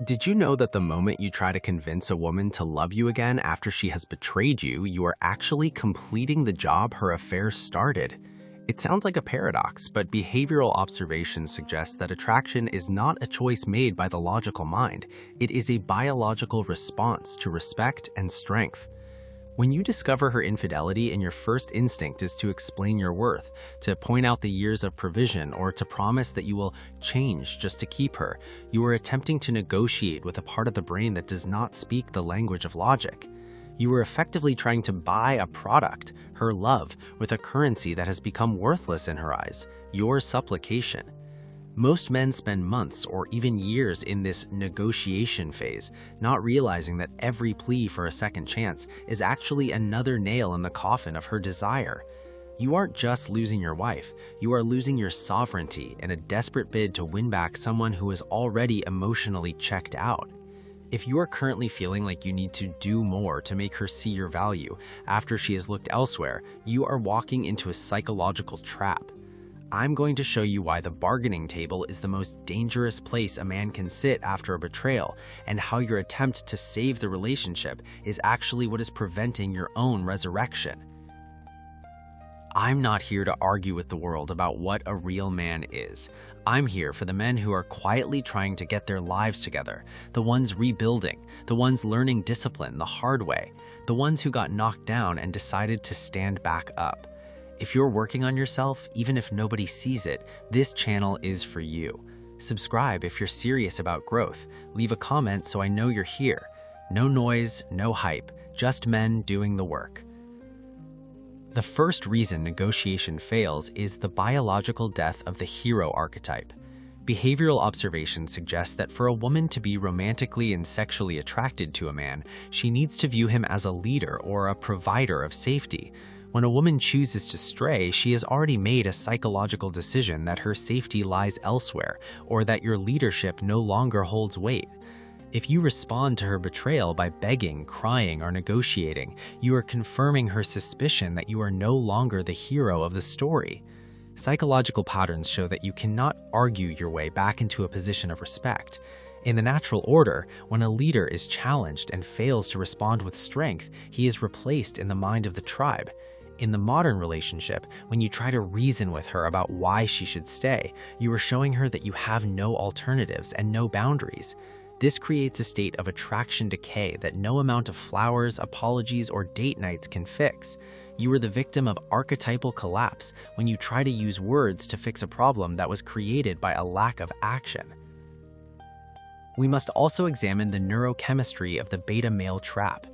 Did you know that the moment you try to convince a woman to love you again after she has betrayed you, you are actually completing the job her affair started? It sounds like a paradox, but behavioral observations suggest that attraction is not a choice made by the logical mind. It is a biological response to respect and strength. When you discover her infidelity and your first instinct is to explain your worth, to point out the years of provision, or to promise that you will change just to keep her, you are attempting to negotiate with a part of the brain that does not speak the language of logic. You are effectively trying to buy a product, her love, with a currency that has become worthless in her eyes, your supplication. Most men spend months or even years in this negotiation phase, not realizing that every plea for a second chance is actually another nail in the coffin of her desire. You aren't just losing your wife, you are losing your sovereignty in a desperate bid to win back someone who is already emotionally checked out. If you are currently feeling like you need to do more to make her see your value after she has looked elsewhere, you are walking into a psychological trap. I'm going to show you why the bargaining table is the most dangerous place a man can sit after a betrayal, and how your attempt to save the relationship is actually what is preventing your own resurrection. I'm not here to argue with the world about what a real man is. I'm here for the men who are quietly trying to get their lives together, the ones rebuilding, the ones learning discipline the hard way, the ones who got knocked down and decided to stand back up. If you're working on yourself, even if nobody sees it, this channel is for you. Subscribe if you're serious about growth. Leave a comment so I know you're here. No noise, no hype, just men doing the work. The first reason negotiation fails is the biological death of the hero archetype. Behavioral observations suggest that for a woman to be romantically and sexually attracted to a man, she needs to view him as a leader or a provider of safety. When a woman chooses to stray, she has already made a psychological decision that her safety lies elsewhere, or that your leadership no longer holds weight. If you respond to her betrayal by begging, crying, or negotiating, you are confirming her suspicion that you are no longer the hero of the story. Psychological patterns show that you cannot argue your way back into a position of respect. In the natural order, when a leader is challenged and fails to respond with strength, he is replaced in the mind of the tribe. In the modern relationship, when you try to reason with her about why she should stay, you are showing her that you have no alternatives and no boundaries. This creates a state of attraction decay that no amount of flowers, apologies, or date nights can fix. You are the victim of archetypal collapse when you try to use words to fix a problem that was created by a lack of action. We must also examine the neurochemistry of the beta male trap.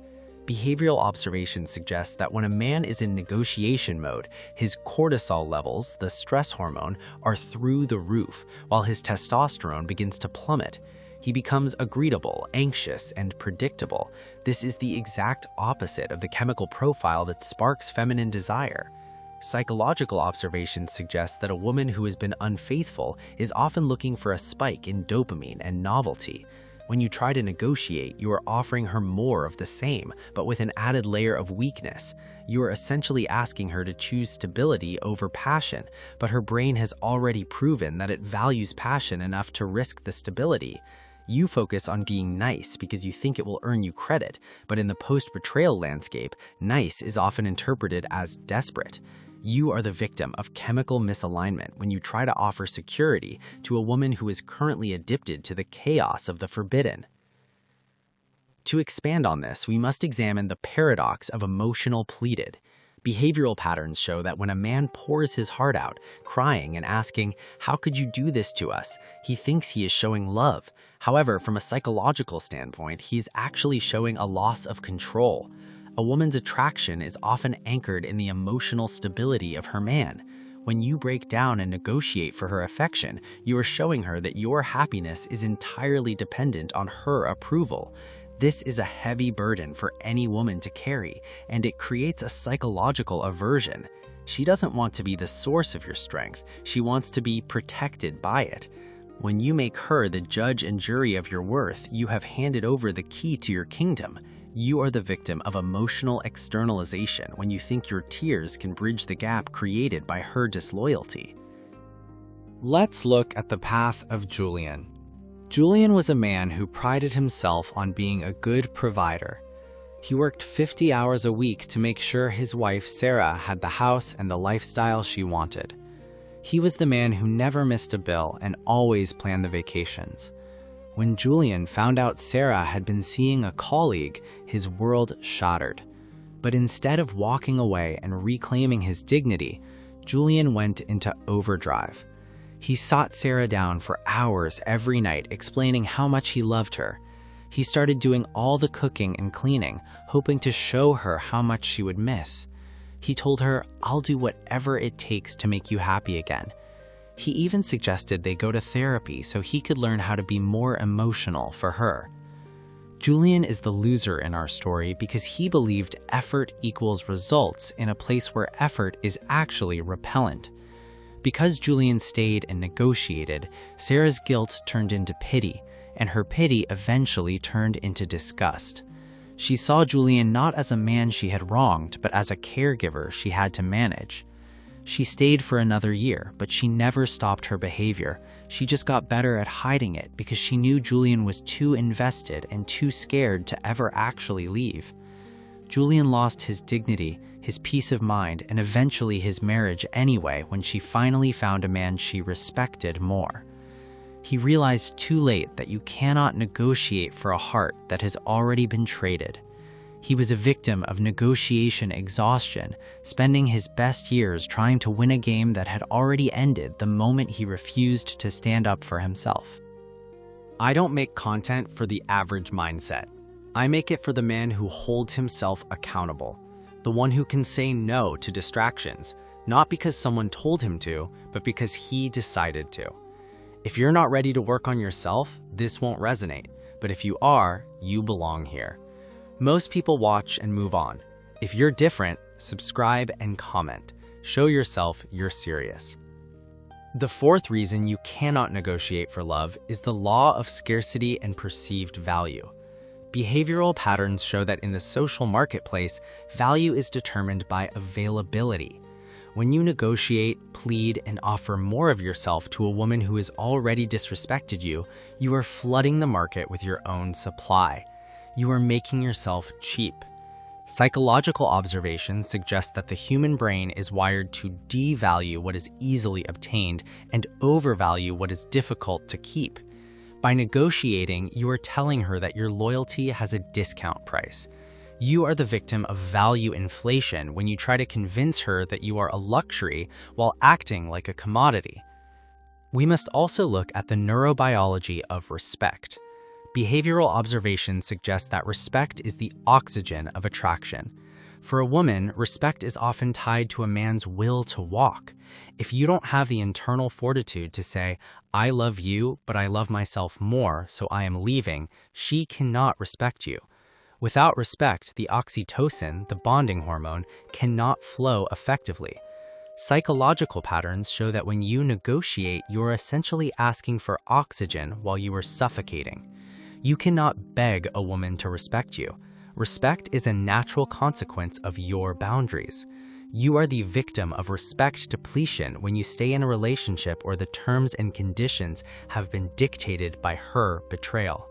Behavioral observations suggest that when a man is in negotiation mode, his cortisol levels, the stress hormone, are through the roof, while his testosterone begins to plummet. He becomes agreeable, anxious, and predictable. This is the exact opposite of the chemical profile that sparks feminine desire. Psychological observations suggest that a woman who has been unfaithful is often looking for a spike in dopamine and novelty. When you try to negotiate, you are offering her more of the same, but with an added layer of weakness. You are essentially asking her to choose stability over passion, but her brain has already proven that it values passion enough to risk the stability. You focus on being nice because you think it will earn you credit, but in the post-betrayal landscape, nice is often interpreted as desperate. You are the victim of chemical misalignment when you try to offer security to a woman who is currently addicted to the chaos of the forbidden. To expand on this, we must examine the paradox of emotional pleaded. Behavioral patterns show that when a man pours his heart out, crying and asking, "How could you do this to us?" he thinks he is showing love. However, from a psychological standpoint, he is actually showing a loss of control. A woman's attraction is often anchored in the emotional stability of her man. When you break down and negotiate for her affection, you are showing her that your happiness is entirely dependent on her approval. This is a heavy burden for any woman to carry, and it creates a psychological aversion. She doesn't want to be the source of your strength, she wants to be protected by it. When you make her the judge and jury of your worth, you have handed over the key to your kingdom. You are the victim of emotional externalization when you think your tears can bridge the gap created by her disloyalty. Let's look at the path of Julian. Julian was a man who prided himself on being a good provider. He worked 50 hours a week to make sure his wife Sarah had the house and the lifestyle she wanted. He was the man who never missed a bill and always planned the vacations. When Julian found out Sarah had been seeing a colleague, his world shattered. But instead of walking away and reclaiming his dignity, Julian went into overdrive. He sought Sarah down for hours every night, explaining how much he loved her. He started doing all the cooking and cleaning, hoping to show her how much she would miss. He told her, "I'll do whatever it takes to make you happy again." He even suggested they go to therapy so he could learn how to be more emotional for her. Julian is the loser in our story because he believed effort equals results in a place where effort is actually repellent. Because Julian stayed and negotiated, Sarah's guilt turned into pity, and her pity eventually turned into disgust. She saw Julian not as a man she had wronged, but as a caregiver she had to manage. She stayed for another year, but she never stopped her behavior. She just got better at hiding it because she knew Julian was too invested and too scared to ever actually leave. Julian lost his dignity, his peace of mind, and eventually his marriage anyway when she finally found a man she respected more. He realized too late that you cannot negotiate for a heart that has already been traded. He was a victim of negotiation exhaustion, spending his best years trying to win a game that had already ended the moment he refused to stand up for himself. I don't make content for the average mindset. I make it for the man who holds himself accountable, the one who can say no to distractions, not because someone told him to, but because he decided to. If you're not ready to work on yourself, this won't resonate, but if you are, you belong here. Most people watch and move on. If you're different, subscribe and comment. Show yourself you're serious. The fourth reason you cannot negotiate for love is the law of scarcity and perceived value. Behavioral patterns show that in the social marketplace, value is determined by availability. When you negotiate, plead, and offer more of yourself to a woman who has already disrespected you, you are flooding the market with your own supply. You are making yourself cheap. Psychological observations suggest that the human brain is wired to devalue what is easily obtained and overvalue what is difficult to keep. By negotiating, you are telling her that your loyalty has a discount price. You are the victim of value inflation when you try to convince her that you are a luxury while acting like a commodity. We must also look at the neurobiology of respect. Behavioral observations suggest that respect is the oxygen of attraction. For a woman, respect is often tied to a man's will to walk. If you don't have the internal fortitude to say, "I love you, but I love myself more, so I am leaving," she cannot respect you. Without respect, the oxytocin, the bonding hormone, cannot flow effectively. Psychological patterns show that when you negotiate, you are essentially asking for oxygen while you are suffocating. You cannot beg a woman to respect you. Respect is a natural consequence of your boundaries. You are the victim of respect depletion when you stay in a relationship where the terms and conditions have been dictated by her betrayal.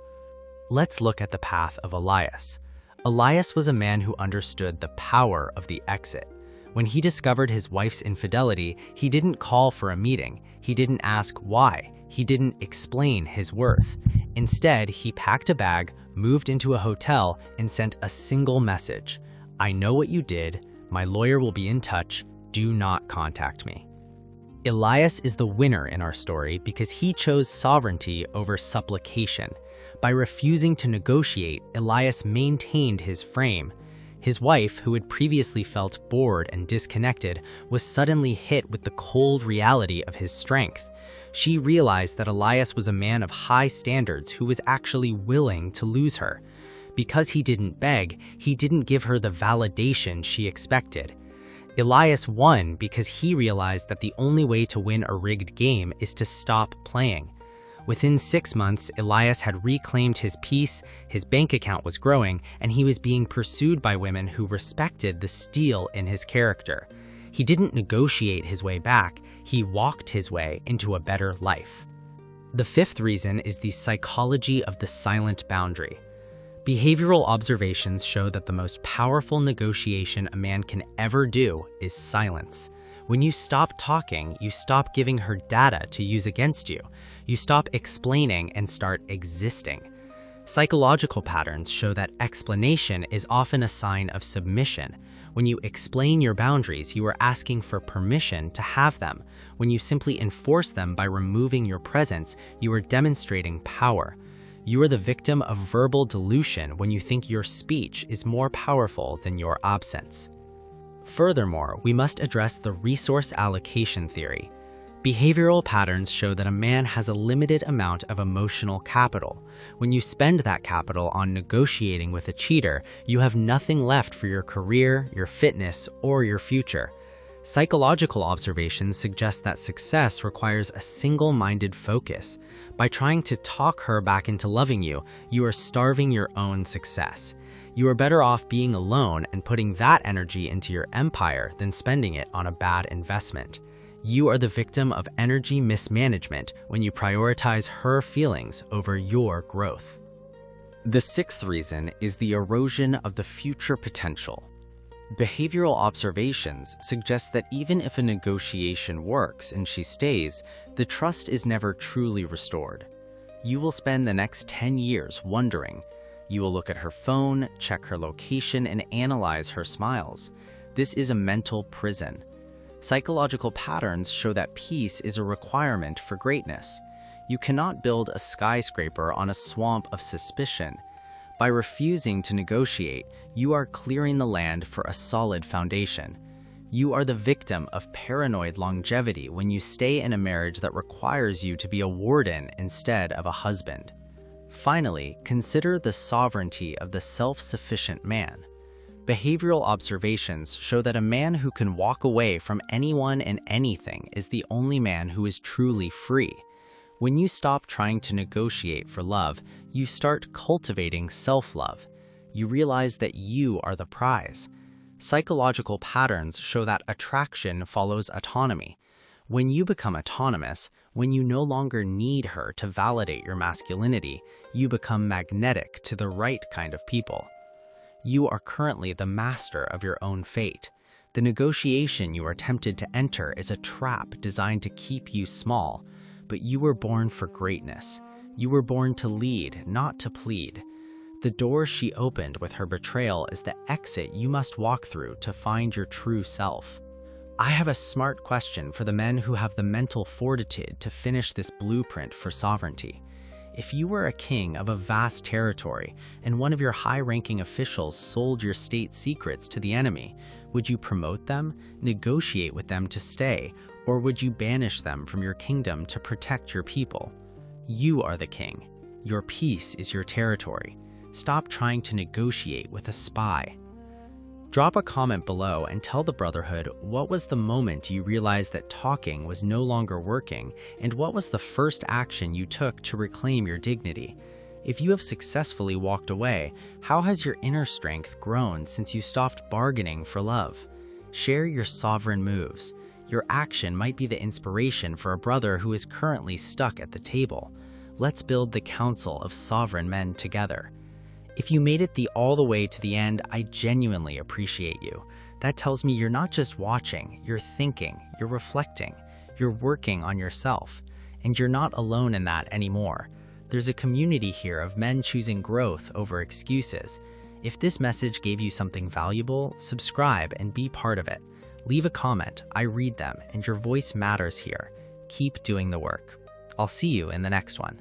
Let's look at the path of Elias. Elias was a man who understood the power of the exit. When he discovered his wife's infidelity, he didn't call for a meeting. He didn't ask why. He didn't explain his worth. Instead, he packed a bag, moved into a hotel, and sent a single message: "I know what you did. My lawyer will be in touch. Do not contact me." Elias is the winner in our story because he chose sovereignty over supplication. By refusing to negotiate, Elias maintained his frame. His wife, who had previously felt bored and disconnected, was suddenly hit with the cold reality of his strength. She realized that Elias was a man of high standards who was actually willing to lose her. Because he didn't beg, he didn't give her the validation she expected. Elias won because he realized that the only way to win a rigged game is to stop playing. Within 6 months, Elias had reclaimed his peace, his bank account was growing, and he was being pursued by women who respected the steel in his character. He didn't negotiate his way back, he walked his way into a better life. The fifth reason is the psychology of the silent boundary. Behavioral observations show that the most powerful negotiation a man can ever do is silence. When you stop talking, you stop giving her data to use against you. You stop explaining and start existing. Psychological patterns show that explanation is often a sign of submission. When you explain your boundaries, you are asking for permission to have them. When you simply enforce them by removing your presence, you are demonstrating power. You are the victim of verbal dilution when you think your speech is more powerful than your absence. Furthermore, we must address the resource allocation theory. Behavioral patterns show that a man has a limited amount of emotional capital. When you spend that capital on negotiating with a cheater, you have nothing left for your career, your fitness, or your future. Psychological observations suggest that success requires a single-minded focus. By trying to talk her back into loving you, you are starving your own success. You are better off being alone and putting that energy into your empire than spending it on a bad investment. You are the victim of energy mismanagement when you prioritize her feelings over your growth. The sixth reason is the erosion of the future potential. Behavioral observations suggest that even if a negotiation works and she stays, the trust is never truly restored. You will spend the next 10 years wondering. You will look at her phone, check her location, and analyze her smiles. This is a mental prison. Psychological patterns show that peace is a requirement for greatness. You cannot build a skyscraper on a swamp of suspicion. By refusing to negotiate, you are clearing the land for a solid foundation. You are the victim of paranoid longevity when you stay in a marriage that requires you to be a warden instead of a husband. Finally, consider the sovereignty of the self-sufficient man. Behavioral observations show that a man who can walk away from anyone and anything is the only man who is truly free. When you stop trying to negotiate for love, you start cultivating self-love. You realize that you are the prize. Psychological patterns show that attraction follows autonomy. When you become autonomous, when you no longer need her to validate your masculinity, you become magnetic to the right kind of people. You are currently the master of your own fate. The negotiation you are tempted to enter is a trap designed to keep you small, but you were born for greatness. You were born to lead, not to plead. The door she opened with her betrayal is the exit you must walk through to find your true self. I have a smart question for the men who have the mental fortitude to finish this blueprint for sovereignty. If you were a king of a vast territory and one of your high-ranking officials sold your state secrets to the enemy, would you promote them, negotiate with them to stay, or would you banish them from your kingdom to protect your people? You are the king. Your peace is your territory. Stop trying to negotiate with a spy. Drop a comment below and tell the Brotherhood what was the moment you realized that talking was no longer working, and what was the first action you took to reclaim your dignity. If you have successfully walked away, how has your inner strength grown since you stopped bargaining for love? Share your sovereign moves. Your action might be the inspiration for a brother who is currently stuck at the table. Let's build the council of sovereign men together. If you made it all the way to the end, I genuinely appreciate you. That tells me you're not just watching, you're thinking, you're reflecting, you're working on yourself. And you're not alone in that anymore. There's a community here of men choosing growth over excuses. If this message gave you something valuable, subscribe and be part of it. Leave a comment, I read them, and your voice matters here. Keep doing the work. I'll see you in the next one.